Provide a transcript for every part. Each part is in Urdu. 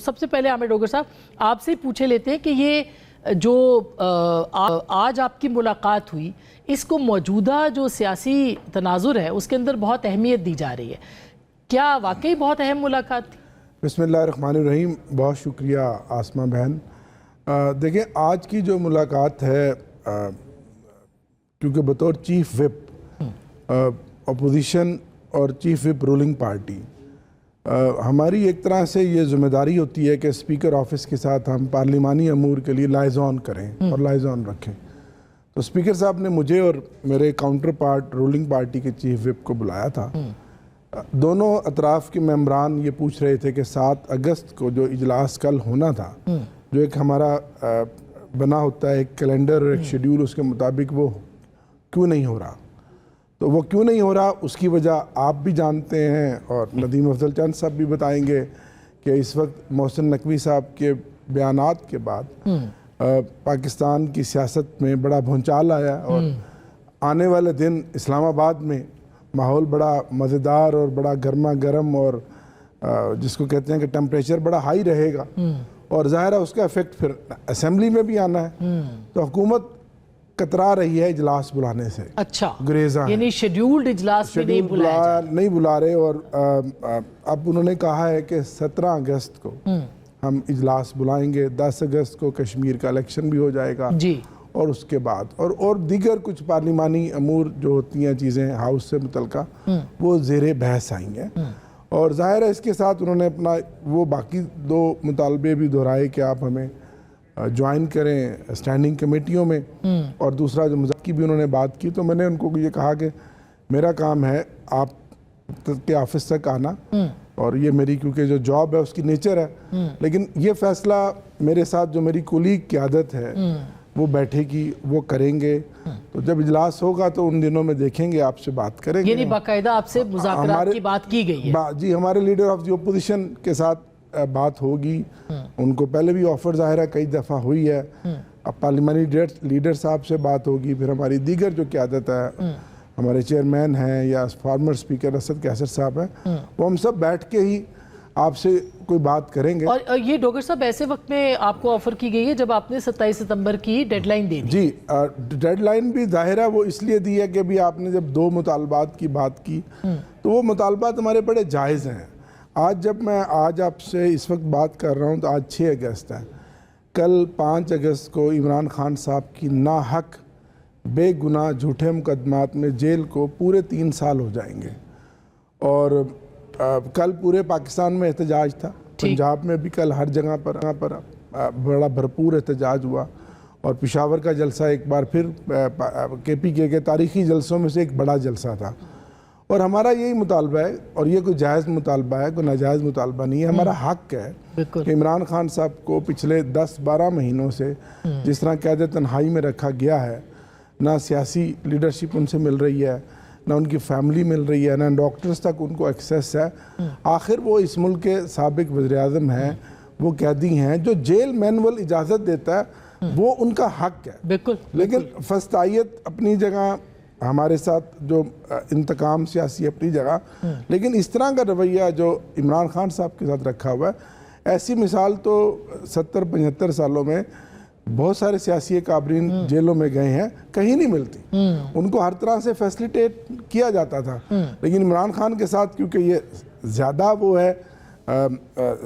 سب سے پہلے عامر ڈوگر صاحب آپ سے پوچھے لیتے ہیں کہ یہ جو آج آپ کی ملاقات ہوئی، اس کو موجودہ جو سیاسی تناظر ہے اس کے اندر بہت اہمیت دی جا رہی ہے، کیا واقعی بہت اہم ملاقات تھی؟ بسم اللہ الرحمن الرحیم، بہت شکریہ آسمہ بہن۔ دیکھیں آج کی جو ملاقات ہے، کیونکہ بطور چیف وپ اپوزیشن اور چیف وپ رولنگ پارٹی، ہماری ایک طرح سے یہ ذمہ داری ہوتی ہے کہ اسپیکر آفس کے ساتھ ہم پارلیمانی امور کے لیے لائزون کریں اور لائزون رکھیں۔ تو اسپیکر صاحب نے مجھے اور میرے کاؤنٹر پارٹ رولنگ پارٹی کے چیف وپ کو بلایا تھا۔ دونوں اطراف کے ممبران یہ پوچھ رہے تھے کہ 7 اگست کو جو اجلاس کل ہونا تھا، جو ایک ہمارا بنا ہوتا ہے ایک کیلنڈر اور ایک شیڈیول، اس کے مطابق وہ کیوں نہیں ہو رہا۔ تو وہ کیوں نہیں ہو رہا اس کی وجہ آپ بھی جانتے ہیں اور ندیم افضل چند صاحب بھی بتائیں گے کہ اس وقت محسن نقوی صاحب کے بیانات کے بعد پاکستان کی سیاست میں بڑا بھونچال آیا، اور آنے والے دن اسلام آباد میں ماحول بڑا مزیدار اور بڑا گرما گرم اور جس کو کہتے ہیں کہ ٹیمپریچر بڑا ہائی رہے گا، اور ظاہر ہے اس کا افیکٹ پھر اسمبلی میں بھی آنا ہے۔ تو حکومت کترا رہی ہے اجلاس بلانے سے، اچھا گریزاں یعنی شیڈیولڈ اجلاس میں نہیں بلا رہے، اور اب انہوں نے کہا ہے کہ 17 اگست کو ہم اجلاس بلائیں گے، 10 اگست کو کشمیر کا الیکشن بھی ہو جائے گا، جی، اور اس کے بعد اور دیگر کچھ پارلیمانی امور جو ہوتی ہیں چیزیں ہاؤس سے متعلقہ وہ زیر بحث آئیں گے۔ اور ظاہر ہے اس کے ساتھ انہوں نے اپنا وہ باقی 2 مطالبے بھی دہرائے کہ آپ ہمیں جوائن کریں اسٹینڈنگ کمیٹیوں میں، اور دوسرا جو مذاکرات کی بھی انہوں نے بات کی۔ تو میں نے ان کو یہ کہا کہ میرا کام ہے آپ کے آفس تک آنا، اور یہ میری کیونکہ جو جاب ہے اس کی نیچر ہے، لیکن یہ فیصلہ میرے ساتھ جو میری کولیگ کی عادت ہے وہ بیٹھے گی، وہ کریں گے۔ تو جب اجلاس ہوگا تو ان دنوں میں دیکھیں گے، آپ سے بات کریں گے۔ یعنی باقاعدہ آپ سے مذاکرات کی بات کی گئی ہے؟ جی، ہمارے لیڈر آف دی اپوزیشن کے ساتھ بات ہوگی، ان کو پہلے بھی آفر ظاہر ہے کئی دفعہ ہوئی ہے، اب پارلیمانی لیڈر صاحب سے بات ہوگی، پھر ہماری دیگر جو قیادت ہے، ہمارے چیئرمین ہیں یا فارمر اسپیکر اسد کیسر صاحب ہیں، وہ ہم سب بیٹھ کے ہی آپ سے کوئی بات کریں گے۔ اور یہ ڈوگر صاحب ایسے وقت میں آپ کو آفر کی گئی ہے جب آپ نے 27 ستمبر کی ڈیڈ لائن دے دی؟ جی، ڈیڈ لائن بھی ظاہر ہے وہ اس لیے دی ہے کہ بھی آپ نے جب 2 مطالبات کی بات کی تو وہ مطالبات ہمارے بڑے جائز ہیں۔ آج آپ سے اس وقت بات کر رہا ہوں تو آج 6 اگست ہے، کل 5 اگست کو عمران خان صاحب کی ناحق بے گناہ جھوٹے مقدمات میں جیل کو پورے 3 سال ہو جائیں گے، اور کل پورے پاکستان میں احتجاج تھا، پنجاب میں بھی کل ہر جگہ پر بڑا بھرپور احتجاج ہوا، اور پشاور کا جلسہ ایک بار پھر KPK کے تاریخی جلسوں میں سے ایک بڑا جلسہ تھا۔ اور ہمارا یہی مطالبہ ہے، اور یہ کوئی جائز مطالبہ ہے، کوئی ناجائز مطالبہ نہیں ہے، ہمارا حق ہے کہ عمران خان صاحب کو پچھلے 10-12 مہینوں سے جس طرح قید تنہائی میں رکھا گیا ہے، نہ سیاسی لیڈرشپ ان سے مل رہی ہے، نہ ان کی فیملی مل رہی ہے، نہ ڈاکٹرز تک ان کو ایکسیس ہے۔ آخر وہ اس ملک کے سابق وزیر اعظم ہیں، وہ قیدی ہیں، جو جیل مینول اجازت دیتا ہے وہ ان کا حق ہے۔ لیکن فسطائیت اپنی جگہ، ہمارے ساتھ جو انتقام سیاسی اپنی جگہ، لیکن اس طرح کا رویہ جو عمران خان صاحب کے ساتھ رکھا ہوا ہے، ایسی مثال تو 70-75 سالوں میں بہت سارے سیاسی اکابرین جیلوں میں گئے ہیں، کہیں نہیں ملتی، ان کو ہر طرح سے فیسلیٹیٹ کیا جاتا تھا، لیکن عمران خان کے ساتھ کیونکہ یہ زیادہ وہ ہے،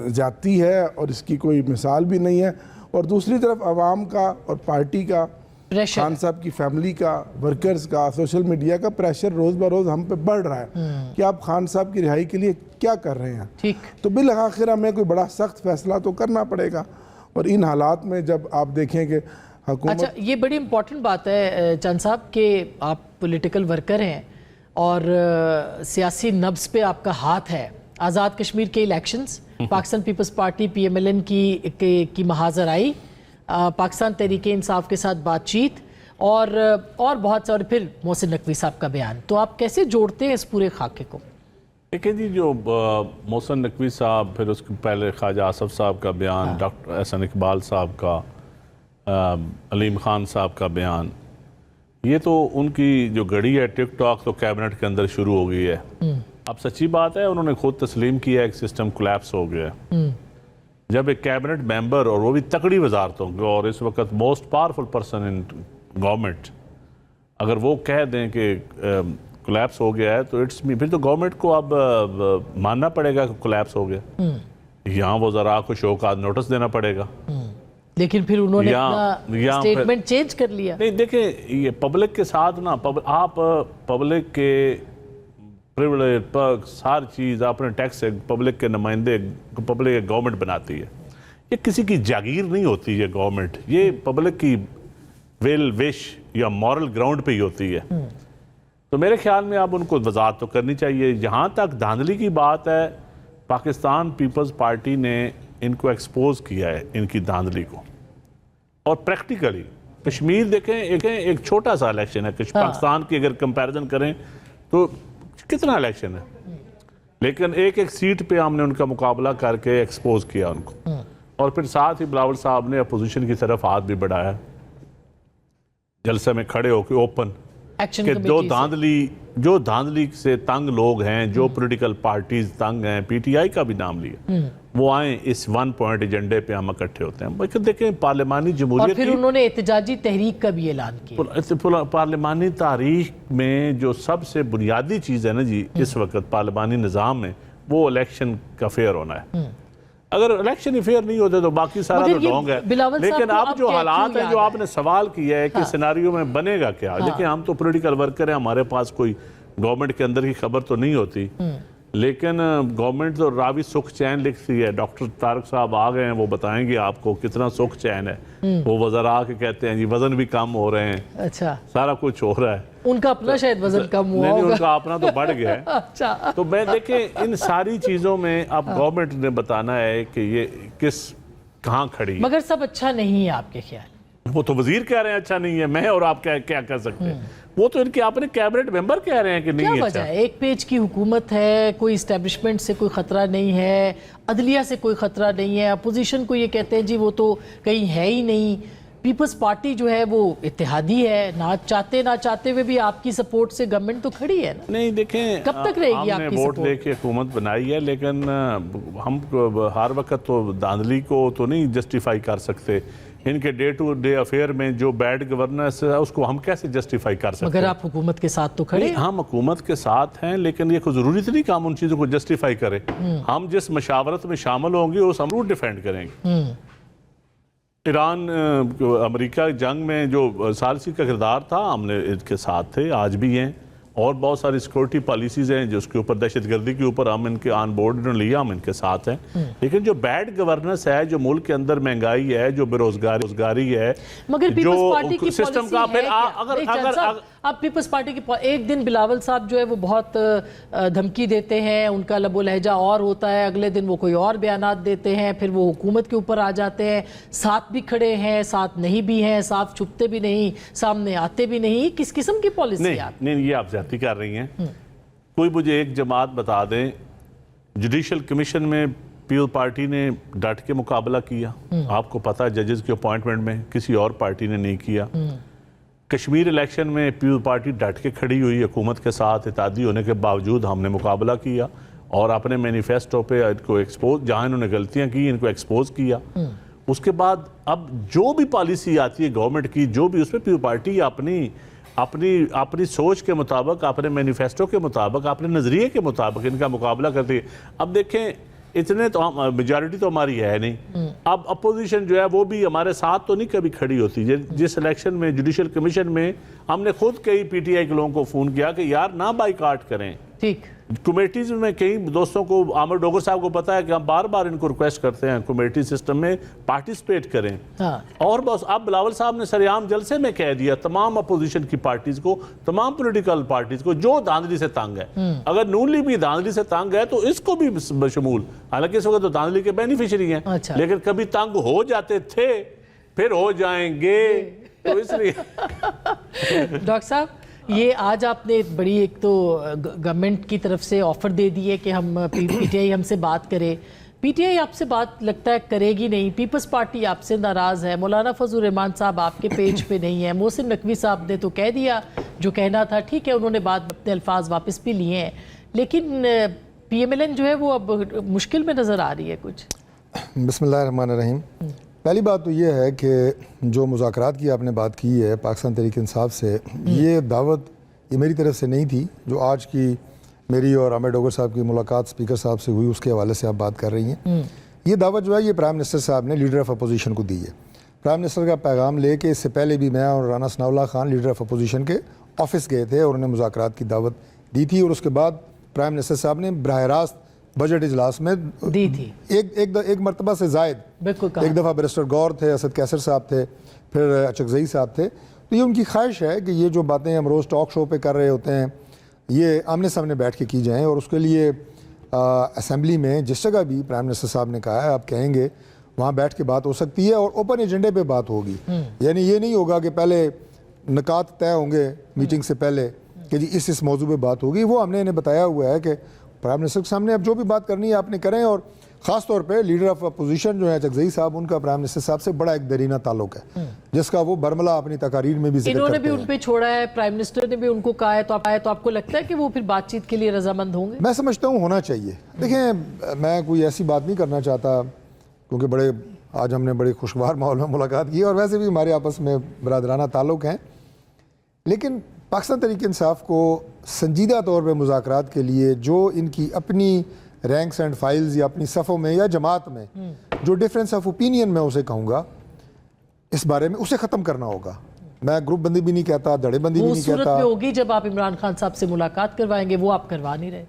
زیادتی ہے، اور اس کی کوئی مثال بھی نہیں ہے، اور دوسری طرف عوام کا اور پارٹی کا، خان صاحب کی فیملی کا، ورکرز کا، سوشل میڈیا کا پریشر روز بروز ہم پہ بڑھ رہا ہے کہ آپ خان صاحب کی رہائی کے لیے کیا کر رہے ہیں۔ تو بالآخر ہمیں کوئی بڑا سخت فیصلہ تو کرنا پڑے گا، اور ان حالات میں جب آپ دیکھیں کہ حکومت... اچھا، یہ بڑی امپورٹنٹ بات ہے چند صاحب کہ آپ پولیٹیکل ورکر ہیں اور سیاسی نبض پہ آپ کا ہاتھ ہے۔ آزاد کشمیر کے الیکشنز، پاکستان پیپلز پارٹی PMLN کی محاذر آئی، پاکستان تحریک انصاف کے ساتھ بات چیت، اور بہت سے، اور پھر محسن نقوی صاحب کا بیان، تو آپ کیسے جوڑتے ہیں اس پورے خاکے کو؟ دیکھیں جی، جو محسن نقوی صاحب، پھر اس کے پہلے خواجہ آصف صاحب کا بیان، ڈاکٹر احسن اقبال صاحب کا، علیم خان صاحب کا بیان، یہ تو ان کی جو گھڑی ہے ٹک ٹاک تو کیبنٹ کے اندر شروع ہو گئی ہے۔ اب سچی بات ہے، انہوں نے خود تسلیم کیا ہے کہ سسٹم کولیپس ہو گیا ہے، جب ایک کیبنٹ ممبر اور وہ بھی تکڑی وزارتوں کے اور اس وقت most powerful person in government اگر وہ کہہ دیں کہ کولیپس ہو گیا ہے تو پھر تو گورنمنٹ کو اب ماننا پڑے گا کہ کولیپس ہو گیا. یہاں وہ ذرا کو شو کا نوٹس دینا پڑے گا. لیکن پھر انہوں نے اپنا سٹیٹمنٹ چینج کر لیا. نہیں دیکھیں یہ پبلک کے ساتھ نا آپ پبلک کے پریولیج پرکس ہر چیز اپنے ٹیکس سے پبلک کے نمائندے پبلک گورنمنٹ بناتی ہے. یہ کسی کی جاگیر نہیں ہوتی یہ گورنمنٹ, یہ پبلک کی ویل وش یا مورل گراؤنڈ پہ ہی ہوتی ہے. تو میرے خیال میں اب ان کو وضاحت تو کرنی چاہیے. جہاں تک دھاندلی کی بات ہے, پاکستان پیپلز پارٹی نے ان کو ایکسپوز کیا ہے ان کی دھاندلی کو, اور پریکٹیکلی کشمیر دیکھیں ایک چھوٹا سا الیکشن ہے. پاکستان کی اگر کمپیریزن کریں تو کتنا الیکشن ہے, لیکن ایک سیٹ پہ ہم نے ان کا مقابلہ کر کے ایکسپوز کیا ان کو. اور پھر ساتھ ہی بلاول صاحب نے اپوزیشن کی طرف ہاتھ بھی بڑھایا جلسے میں کھڑے ہو کے اوپن کہ جو دھاندلی سے تنگ لوگ ہیں, جو پولیٹیکل پارٹیز تنگ ہیں, پی ٹی آئی کا بھی نام لیا, وہ آئیں اس 1 پوائنٹ ایجنڈے پہ ہم اکٹھے ہوتے ہیں. دیکھیں پارلیمانی جمہوریت, اور پھر انہوں نے احتجاجی تحریک کا بھی اعلان کیا. پارلیمانی تاریخ میں جو سب سے بنیادی چیز ہے نا جی اس وقت پارلیمانی نظام میں, وہ الیکشن کا فیئر ہونا ہے. اگر الیکشن ہی فیئر نہیں ہوتے تو باقی سارا تو ڈھونگ ہے. لیکن اب جو حالات ہیں جو آپ نے سوال کیا ہے کہ سیناریو میں بنے گا کیا, دیکھیں ہم تو پولیٹیکل ورکر ہیں, ہمارے پاس کوئی گورنمنٹ کے اندر کی خبر تو نہیں ہوتی, لیکن گورنمنٹ تو راوی سکھ چین لکھتی ہے. ڈاکٹر طارق صاحب آ گئے ہیں, وہ بتائیں گے آپ کو کتنا سکھ چین ہے. وہ وزراء کے کہتے ہیں جی وزن بھی کم ہو رہے ہیں, اچھا سارا کچھ ہو رہا ہے. ان کا اپنا شاید وزن کم ہوا نہیں, ہوگا. ان کا اپنا تو بڑھ گیا ہے. اچھا تو میں دیکھیں ان ساری چیزوں میں اب گورنمنٹ نے بتانا ہے کہ یہ کہاں کھڑی ہے. مگر سب اچھا نہیں ہے آپ کے خیال؟ وہ تو وزیر کہہ رہے ہیں اچھا نہیں ہے, میں اور آپ کیا کر سکتے ہیں. وہ تو ان کے اپنے کیبنٹ ممبر کہہ رہے ہیں کہ نہیں کیا وجہ ہے؟ ایک پیج کی حکومت ہے, کوئی اسٹیبلشمنٹ سے کوئی خطرہ نہیں ہے, عدلیہ سے کوئی خطرہ نہیں ہے, اپوزیشن کو یہ کہتے ہیں جی وہ تو کہیں ہے ہی نہیں. پیپلز پارٹی جو ہے وہ اتحادی ہے, نہ چاہتے ہوئے بھی آپ کی سپورٹ سے گورنمنٹ تو کھڑی ہے نا. نہیں دیکھیں کب تک رہے گی آپ کی ووٹ لے کے حکومت بنائی ہے, لیکن ہم ہر وقت تو دھاندلی کو تو نہیں جسٹیفائی کر سکتے. ان کے ڈے ٹو ڈے افیئر میں جو بیڈ گورننس ہے اس کو ہم کیسے جسٹیفائی کر سکتے ہیں؟ مگر آپ حکومت کے ساتھ تو کھڑے ہیں. ہم حکومت کے ساتھ ہیں, لیکن یہ کوئی ضروری تو نہیں کہ ہم ان چیزوں کو جسٹیفائی کریں. ہم جس مشاورت میں شامل ہوں گے اس ہم ضرور ڈیفینڈ کریں گے. ایران امریکہ جنگ میں جو ثالثی کا کردار تھا ہم نے ان کے ساتھ تھے, آج بھی ہیں. اور بہت ساری سیکورٹی پالیسیز ہیں جس کے اوپر دہشت گردی کے اوپر ہم ان کے آن بورڈ انہوں نے لیا, ہم ان کے ساتھ ہیں. لیکن جو بیڈ گورننس ہے, جو ملک کے اندر مہنگائی ہے, جو بے روزگاری ہے, مگر پیپلز پارٹی کی سسٹم کا پالیسی اب پیپلز پارٹی کی ایک دن بلاول صاحب جو ہے وہ بہت دھمکی دیتے ہیں, ان کا لب و لہجہ اور ہوتا ہے, اگلے دن وہ کوئی اور بیانات دیتے ہیں, پھر وہ حکومت کے اوپر آ جاتے ہیں, ساتھ بھی کھڑے ہیں ساتھ نہیں بھی ہیں, صاف چھپتے بھی نہیں, سامنے آتے بھی نہیں. کس قسم کی پالیسی ہے؟ نہیں یہ آپ زیادتی کر رہی ہیں. کوئی مجھے ایک جماعت بتا دیں جوڈیشل کمیشن میں پیپلز پارٹی نے ڈٹ کے مقابلہ کیا. آپ کو پتا ہے ججز کے اپوائنٹمنٹ میں کسی اور پارٹی نے نہیں کیا. کشمیر الیکشن میں پیپلز پارٹی ڈٹ کے کھڑی ہوئی, حکومت کے ساتھ اتحادی ہونے کے باوجود ہم نے مقابلہ کیا اور اپنے مینیفیسٹو پہ ان کو ایکسپوز, جہاں انہوں نے غلطیاں کی ان کو ایکسپوز کیا. اس کے بعد اب جو بھی پالیسی آتی ہے گورنمنٹ کی, جو بھی اس میں پیپلز پارٹی اپنی سوچ کے مطابق, اپنے مینیفیسٹو کے مطابق, اپنے نظریے کے مطابق ان کا مقابلہ کرتی ہے. اب دیکھیں اتنے تو میجارٹی تو ہماری ہے نہیں. اب اپوزیشن جو ہے وہ بھی ہمارے ساتھ تو نہیں کبھی کھڑی ہوتی. جس الیکشن میں جوڈیشل کمیشن میں ہم نے خود کئی پی ٹی آئی کے لوگوں کو فون کیا کہ یار نہ بائیکاٹ کریں. ٹھیک کمیٹیز میں کئی دوستوں کو, عامر ڈوگر صاحب کو پتا ہے کہ ہم بار بار ان کو ریکویسٹ کرتے ہیں کمیٹی سسٹم میں پارٹیسپیٹ کریں. اور بس اب بلاول صاحب نے سریعام جلسے میں کہہ دیا تمام اپوزیشن کی پارٹیز کو, تمام پولیٹیکل پارٹیز کو جو دھاندلی سے تنگ ہے, اگر نون لیگ بھی دھاندلی سے تنگ ہے تو اس کو بھی بشمول, حالانکہ اس وقت تو دھاندلی کے بینیفیشری ہیں, لیکن کبھی تنگ ہو جاتے تھے پھر ہو جائیں گے. تو اس لیے ڈاکٹر صاحب یہ آج آپ نے بڑی ایک تو گورنمنٹ کی طرف سے آفر دے دی ہے کہ ہم پی ٹی آئی ہم سے بات کرے. پی ٹی آئی آپ سے بات لگتا ہے کرے گی نہیں, پیپلز پارٹی آپ سے ناراض ہے, مولانا فضل الرحمان صاحب آپ کے پیج پہ نہیں ہے, محسن نقوی صاحب نے تو کہہ دیا جو کہنا تھا, ٹھیک ہے انہوں نے بات اپنے الفاظ واپس بھی لیے ہیں, لیکن پی ایم ایل این جو ہے وہ اب مشکل میں نظر آ رہی ہے کچھ. بسم اللہ الرحمن الرحیم. پہلی بات تو یہ ہے کہ جو مذاکرات کی آپ نے بات کی ہے پاکستان تحریک انصاف سے، یہ دعوت یہ میری طرف سے نہیں تھی. جو آج کی میری اور عامر ڈوگر صاحب کی ملاقات اسپیکر صاحب سے ہوئی اس کے حوالے سے آپ بات کر رہی ہیں. یہ دعوت جو ہے یہ پرائم منسٹر صاحب نے لیڈر آف اپوزیشن کو دی ہے. پرائم منسٹر کا پیغام لے کے اس سے پہلے بھی میں اور رانا ثناء اللہ خان لیڈر آف اپوزیشن کے آفس گئے تھے اور انہیں مذاکرات کی دعوت دی تھی، اور اس کے بعد پرائم منسٹر صاحب نے براہ راست بجٹ اجلاس میں دی تھی ایک مرتبہ سے زائد. بالکل ایک دفعہ بیرسٹر گور تھے، اسد کیسر صاحب تھے، پھر اچکزئی صاحب تھے. تو یہ ان کی خواہش ہے کہ یہ جو باتیں ہم روز ٹاک شو پہ کر رہے ہوتے ہیں یہ آمنے سامنے بیٹھ کے کی جائیں، اور اس کے لیے اسمبلی میں جس جگہ بھی پرائم منسٹر صاحب نے کہا ہے آپ کہیں گے وہاں بیٹھ کے بات ہو سکتی ہے اور اوپن ایجنڈے پہ بات ہوگی. یعنی یہ نہیں ہوگا کہ پہلے نکات طے ہوں گے میٹنگ سے پہلے کہ جی اس موضوع پہ بات ہوگی. وہ ہم نے انہیں بتایا ہوا ہے کہ پرائم منسٹر کے سامنے اب جو بھی بات کرنی ہے آپ نے کریں، اور خاص طور پہ لیڈر آف اپوزیشن جو ہے اچکزئی صاحب، ان کا پرائم منسٹر صاحب سے بڑا ایک دیرینہ تعلق ہے جس کا وہ برملا اپنی تقاریر میں بھی ذکر انہوں نے کرتے بھی ہیں. ان پہ چھوڑا ہے، پرائم منسٹر نے بھی ان کو کہا ہے، تو آپ کو لگتا ہے کہ وہ پھر بات چیت کے لیے رضامند ہوں گے؟ میں سمجھتا ہوں ہونا چاہیے. دیکھیں میں کوئی ایسی بات نہیں کرنا چاہتا کیونکہ آج ہم نے بڑے خوشگوار ماحول میں ملاقات کی اور ویسے بھی ہمارے آپس میں برادرانہ تعلق ہیں، لیکن پاکستان تحریک انصاف کو سنجیدہ طور پہ مذاکرات کے لیے جو ان کی اپنی رینکس اینڈ فائلز یا اپنی صفوں میں یا جماعت میں جو ڈفرینس آف اوپینین میں اسے کہوں گا اس بارے میں اسے ختم کرنا ہوگا. میں گروپ بندی بھی نہیں کہتا، دھڑے بندی بھی وہ نہیں صورت کہتا. میں ہوگی جب آپ عمران خان صاحب سے ملاقات کروائیں گے، وہ آپ کروا نہیں رہے.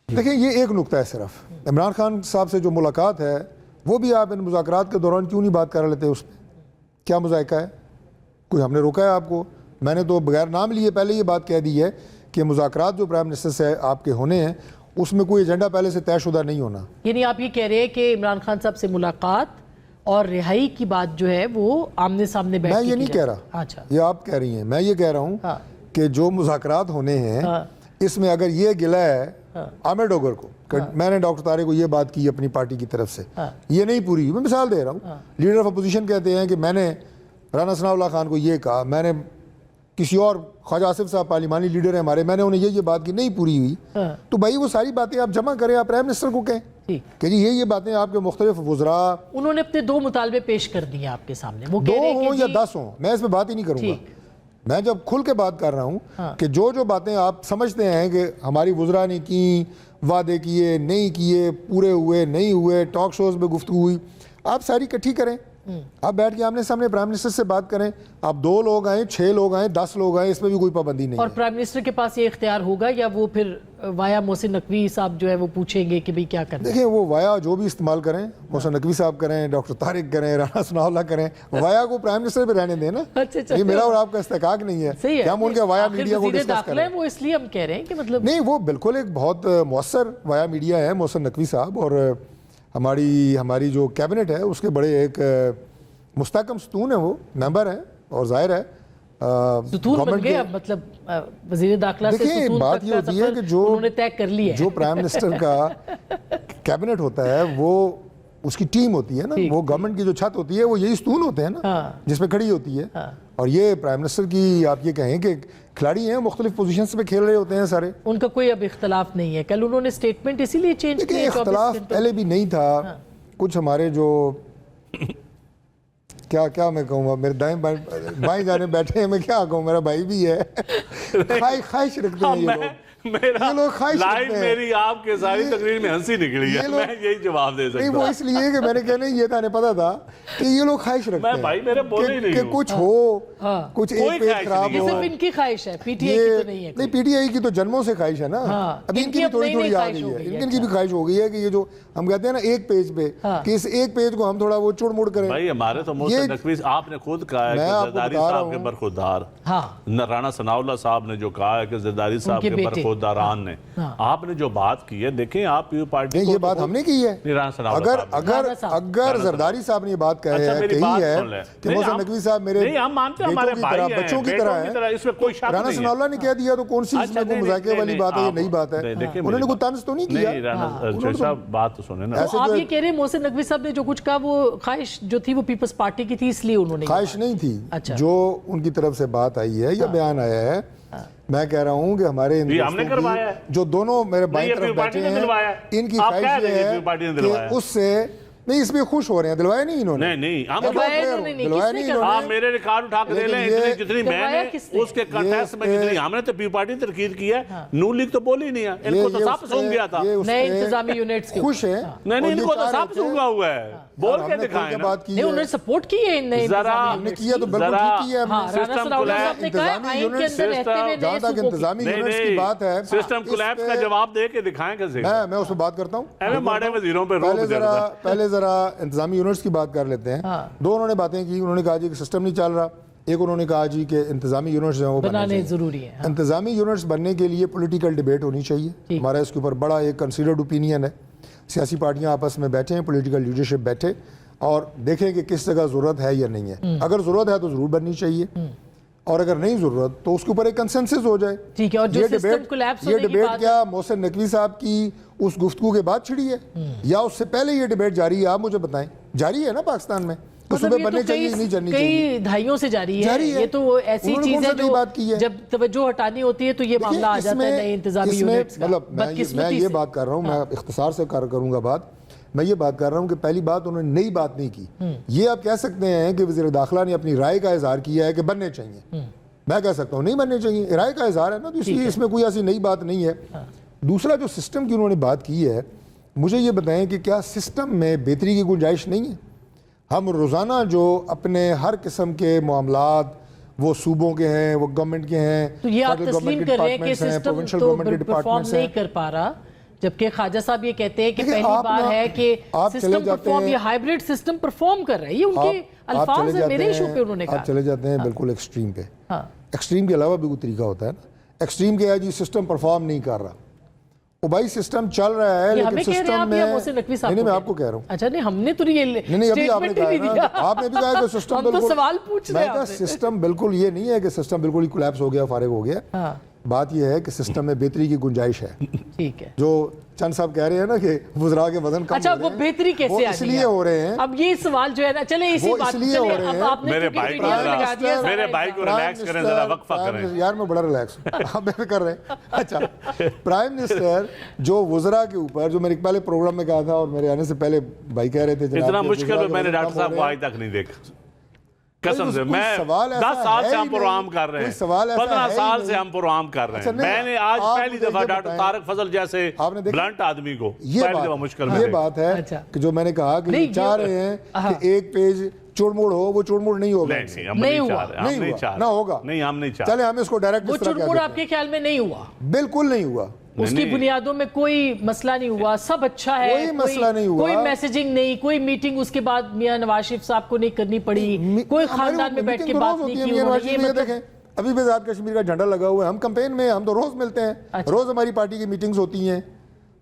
دیکھیں یہ ایک نقطہ ہے صرف. عمران خان صاحب سے جو ملاقات ہے وہ بھی آپ ان مذاکرات کے دوران کیوں نہیں بات کر لیتے؟ اس پہ کیا مذائقہ ہے؟ کوئی ہم نے روکا ہے آپ کو؟ میں نے تو بغیر نام لیے پہلے یہ بات کہہ دی ہے کہ مذاکرات جو پرائم منسٹر سے آپ کے ہونے ہیں اس میں کوئی ایجنڈا پہلے سے طے شدہ نہیں ہونا. یعنی آپ یہ کہہ رہے ہیں کہ عمران خان صاحب سے ملاقات اور رہائی کی بات جو ہے وہ آمنے سامنے بیٹھ کے میں یہ نہیں کہہ رہا، اچھا یہ آپ کہہ رہی ہیں. میں یہ کہہ رہا ہوں کہ جو مذاکرات ہونے ہیں اس میں اگر یہ گلہ ہے عامر ڈوگر کو کہ میں نے ڈاکٹر طارق کو یہ بات کی اپنی پارٹی کی طرف سے، یہ نہیں پوری. میں مثال دے رہا ہوں. لیڈر آف اپوزیشن کہتے ہیں کہ میں نے رانا ثناء اللہ خان کو یہ کہا، میں نے کسی اور خواجہ آصف صاحب پارلیمانی لیڈر ہیں ہمارے، میں نے انہیں یہ بات کی نہیں پوری ہوئی. تو بھائی وہ ساری باتیں آپ جمع کریں، آپ پرائم منسٹر کو کہیں کہ جی یہ باتیں آپ کے مختلف وزراء انہوں نے اپنے 2 مطالبے پیش کر دیے آپ کے سامنے. وہ 2 ہوں یا 10 ہوں میں اس پہ بات ہی نہیں کروں گا. میں جب کھل کے بات کر رہا ہوں کہ جو باتیں آپ سمجھتے ہیں کہ ہماری وزراء نے کی، وعدے کیے نہیں کیے، پورے ہوئے نہیں ہوئے، ٹاک شوز میں گفتگو ہوئی، آپ ساری اکٹھی کریں. آپ بیٹھ کے آمنے سامنے پرائم منسٹر سے بات کریں. آپ 2 لوگ آئیں، 6 لوگ آئیں، 10 لوگ آئیں، اس میں بھی کوئی پابندی نہیں. اور پرائم منسٹر کے پاس یہ اختیار ہوگا یا وہ پھر وایا محسن نقوی صاحب جو ہے وہ پوچھیں گے کہ بھئی کیا کرنا ہے؟ دیکھیں وہ وایا جو بھی استعمال کریں، محسن نقوی صاحب کریں، ڈاکٹر طارق کریں، رانا ثناء اللہ کریں، وایا کو پرائم منسٹر پہ رہنے دیں نا. یہ میرا اور آپ کا استحقاق نہیں ہے کہ ہم ان کے وایا میڈیا کو ڈسکس کریں. وہ اس لیے ہم کہہ رہے ہیں کہ مطلب نہیں، وہ بالکل ایک بہت مؤثر وایا میڈیا ہے محسن نقوی صاحب، اور ہماری جو کیبنٹ ہے اس کے بڑے ایک مستحکم ستون ہے، وہ ممبر ہیں، اور ظاہر ہے ستون بن گئے. اب مطلب وزیر داخلہ سے دیکھیں ستون بات تک یہ کا ہوتی ہے سفر کہ جو انہوں نے طے کر لی ہے. جو پرائم منسٹر کا کیبنٹ ہوتا ہے وہ اس کی ٹیم ہوتی ہے نا، وہ گورنمنٹ کی جو چھت ہوتی ہے وہ یہی ستون ہوتے ہیں نا جس پہ کھڑی ہوتی ہے. اور یہ پرائم منسٹر کی آپ یہ کہیں کہ کھلاڑی ہیں، مختلف پوزیشنز پہ کھیل رہے ہوتے ہیں سارے. ان کا کوئی اب اختلاف نہیں ہے. کل انہوں نے سٹیٹمنٹ اسی لیے چینج کیا. اختلاف پہلے بھی نہیں تھا. کچھ ہمارے جو کیا میں کہوں گا، میرے دائیں بائیں جانے بیٹھے ہیں، میں کیا کہوں، میرا بھائی بھی ہے، خواہش رکھتے ہیں یہ لوگ خواہش رکھتے ہیں. میری آپ کے ساری تقریر میں ہنسی نکلی ہے، میں یہی جواب دے سکتا ہوں. نہیں وہ اس لیے کہ میں نے کہنا یہ تھا، پتا تھا کہ یہ لوگ خواہش رکھتے ہیں بھائی میرے بولے ہی نہیں کہ کچھ ہو، کچھ ایک پیج خراب ہو. صرف ان کی خواہش ہے، پی ٹی آئی کی تو نہیں ہے. نہیں پی ٹی آئی کی تو جنموں سے خواہش ہے نا. ابھی ان کی بھی تھوڑی آ گئی ہے، ان کی بھی خواہش ہو گئی ہے کہ یہ جو ہم کہتے ہیں نا ایک پیج پہ، کہ اس ایک پیج کو ہم تھوڑا وہ چڑ مڑ کریں. بھائی ہمارے تو محسن نقوی آپ نے خود کہا ہے کہ زرداری صاحب کے برخوردار، رانا ثناء اللہ صاحب نے جو کہا ہے کہ زرداری صاحب کے برخورداران نے، آپ نے جو بات کی ہے، دیکھیں آپ پیو پارٹی یہ بات ہم نے کی ہے. اگر زرداری صاحب نے یہ بات کہی ہے کہ محسن نقوی صاحب میرے بچوں کی طرح ہیں، رانا ثناء اللہ نے کہہ دیا تو کون سی اس میں کوئی مذاکرے والی بات ہے؟ یہ نئی بات ہے. انہوں نے کوئی طنز تو نہیں کیا. بات تو سنیں نا. آپ یہ کہہ رہے ہیں محسن نقوی صاحب نے جو کچھ کہا وہ خواہش جو تھی وہ پیپلز پارٹی کی تھی، اس لیے انہوں نے خواہش نہیں تھی. جو ان کی طرف سے بات آئی ہے یا بیان آیا ہے، میں کہہ رہا ہوں کہ ہمارے جو دونوں میرے بائیں طرف بیٹھے ہیں ان کی خواہش یہ ہے کہ اس سے نہیں اس میں خوش ہو رہے ہیں, دلوایا نہیں انہوں نے. نہیں ہم دلوایا نہیں انہوں آپ نے. میرے ریکارڈ اٹھا کے دے لیں, جتنی میں نے اس کے کنٹیسٹ میں جتنی ہم نے تو پیپل پارٹی ترکیب کی ہے, نون لیگ تو بولی نہیں ہے, ان کو تو سب سونگ گیا تھا. نئے انتظامی یونٹس کے خوش ہیں. نہیں ان کو تو سب سونگا ہوا ہے, بول کے دکھائیں نا. نہیں, انہوں نے سپورٹ کی ہے نئے ہم نے کیا تو بالکل ٹھیک کیا. جہاں تک انتظامی یونٹس کی بات ہے, سسٹم کولیپس کا جواب دے کے دکھائیں کیسے. میں اس پہ بات کرتا ہوں. ماڑے وزیروں پہ پہلے ذرا انتظامی یونٹس کی بات کر لیتے ہیں. دو انہوں نے باتیں کی. انہوں نے کہا جی کہ سسٹم نہیں چل رہا. ایک انہوں نے کہا جی کہ انتظامی یونٹس جو ہیں وہ بنانے ضروری ہے. انتظامی یونٹس بننے کے لیے پولیٹیکل ڈیبیٹ ہونی چاہیے. ہمارا اس کے اوپر بڑا ایک کنسیڈرڈ اوپینین ہے. سیاسی پارٹیاں آپس میں بیٹھیں, پولیٹیکل لیڈرشپ بیٹھے اور دیکھیں کہ کس جگہ ضرورت ہے یا نہیں ہے. اگر ضرورت ہے تو ضرور بننی چاہیے, اور اگر نہیں ضرورت تو اس کے اوپر ایک کنسنسس ہو جائے. ٹھیک ہے. اور جو سسٹم کولیپس ہونے یہ کی ڈیبیٹ بات کیا محسن نقوی صاحب کی اس گفتگو کے بعد چھڑی ہے یا اس سے پہلے یہ ڈیبیٹ جاری ہے؟ آپ مجھے بتائیں. جاری ہے نا پاکستان میں, تو صبح بننے چاہیے نہیں چلنی چاہیے. کئی دہائیوں سے جاری ہے. یہ تو ایسی چیز ہے جو جب توجہ ہٹانی ہوتی ہے تو یہ معاملہ آ جاتا ہے نئے انتظامی یونٹس کا. مطلب میں یہ بات کر رہا ہوں, میں اختصار سے کروں گا بات. میں یہ بات کر رہا ہوں کہ پہلی بات انہوں نے نئی بات نہیں کی. یہ آپ کہہ سکتے ہیں کہ وزیر داخلہ نے اپنی رائے کا اظہار کیا ہے کہ بننے چاہیے. میں کہہ سکتا ہوں نہیں بننے چاہیے, رائے کا اظہار ہے نا, تو اس لیے اس میں کوئی ایسی نئی بات نہیں ہے. دوسرا جو سسٹم کی انہوں نے بات کی ہے, مجھے یہ بتائیں کہ کیا سسٹم میں بہتری کی گنجائش نہیں ہے؟ ہم روزانہ جو اپنے ہر قسم کے معاملات, وہ صوبوں کے ہیں, وہ گورنمنٹ کے ہیں, تو یہ آپ تسلیم کر رہے ہیں کہ سسٹم تو پرفارم نہیں کر پا رہا, جبکہ خواجہ صاحب یہ کہتے ہیں کہ پہلی بار ہے کہ سسٹم پرفارم, یہ ہائیبریڈ سسٹم پرفارم کر رہا ہے. یہ ان کے الفاظ ہیں, میرے ایشو پہ انہوں نے کہا. آپ چلے جاتے ہیں بالکل ایکسٹریم پہ. ایکسٹریم کے علاوہ بھی کوئی طریقہ ہوتا ہے نا. ایکسٹریم کیا ہے جی, سسٹم پرفارم نہیں کر رہا. او بھائی سسٹم چل رہا ہے لیکن سسٹم میں, نہیں میں آپ کو کہہ رہا ہوں. اچھا نہیں, ہم نے تو یہ ابھی آپ نے کہا, آپ نے بھی کہا کہ سسٹم بالکل, ہم تو سوال پوچھ رہے ہیں. سسٹم بالکل یہ نہیں ہے کہ سسٹم بالکل ہی کولیپس ہو گیا, فارغ ہو گیا. بات یہ ہے کہ سسٹم میں بہتری کی گنجائش ہے. ٹھیک ہے. جو چند صاحب کہہ رہے ہیں نا کہ وزراء کے وزن کم, اچھا وہ بہتری کیسے آ گئی, اس لیے ہو رہے ہیں. اب یہ سوال جو ہے نا, چلے اسی بات پہ میرے بھائی کو ریلیکس کریں, ذرا وقفہ کریں. یار میں بڑا ریلیکس ہوں, آپ بے فکر رہے. اچھا, پرائم منسٹر جو وزراء کے اوپر, جو میں نے پہلے پروگرام میں کہا تھا اور میرے آنے سے پہلے بھائی کہہ رہے تھے, اتنا مشکل میں نے ڈاکٹر صاحب کو آج تک نہیں دیکھا. قسم سے میں 10 سال سے ہم پروگرام کر رہے ہیں, 15 سال سے ہم پروگرام کر رہے ہیں. میں نے آج پہلی دفعہ ڈاکٹر طارق فضل جیسے بلنٹ آدمی کو پہلی دفعہ مشکل میں. یہ بات ہے کہ جو میں نے کہا کہ یہ چاہ رہے ہیں کہ ایک پیج چوڑ موڑ ہو, وہ چوڑ موڑ نہیں ہوگا. نہیں ہوا, نہ ہوگا. نہیں, ہم نہیں چاہتے. چلے ہم اس کو ڈائریکٹ وہ چوڑ موڑ آپ کے خیال میں نہیں ہوا؟ بالکل نہیں ہوا. اس کی بنیادوں میں کوئی مسئلہ نہیں ہوا, سب اچھا ہے, کوئی مسئلہ نہیں ہوا, کوئی میسیجنگ نہیں, کوئی میٹنگ اس کے بعد میاں نواز شریف صاحب کو نہیں کرنی پڑی, کوئی خاندان میں بیٹھ کے بات نہیں کی. دیکھیں ابھی بھی آزاد کشمیر کا جھنڈا لگا ہوا ہے, ہم کمپین میں, ہم تو روز ملتے ہیں, روز ہماری پارٹی کی میٹنگز ہوتی ہیں.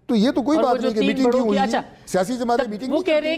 تو یہ تو کوئی بات نہیں کہ میٹنگ کیوں ہوئی, سیاسی جماعتیں میٹنگ. وہ کہہ رہے